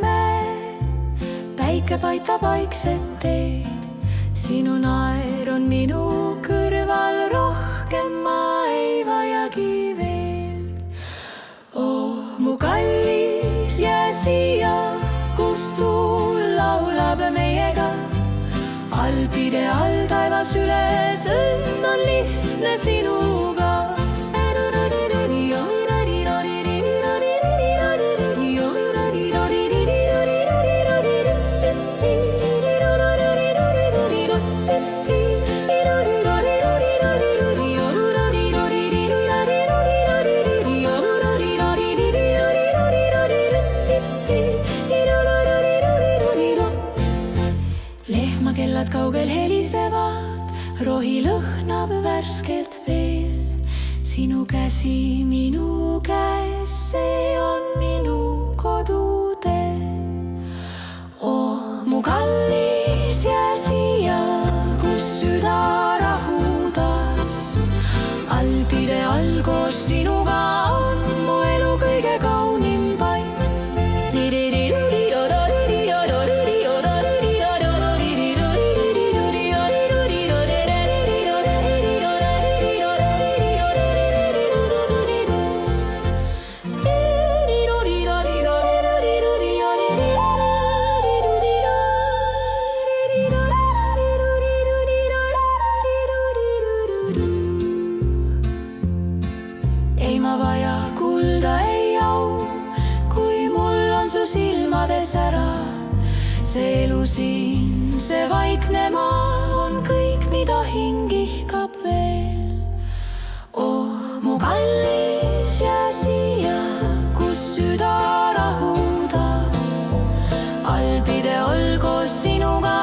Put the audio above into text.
me, päike paitab vaikset teed. Sinu naer on minu kõrval, rohkem ma ei vajagi veel. Oh, mu kallis, jää siia, kus tuul laulab meiega. Alpide all taevas üles, õnn on lihtne sinuga. Lehmakellad kaugel helisevad, rohi lõhnab värskelt veel. Sinu käsi minu käes, see on minu kodutee. Oh, mu kallis, jää siia, kus süda rahudas. Alpide all koos sinuga on mu elu kõige kaunim paik. Ei ma vaja kulda, ei au, kui mul on su silmades ära. See elu siin, see vaikne maa on kõik, mida hing ihkab veel. Oh, mu kallis, jää siia, kus süda rahudas. Alpide all koos sinuga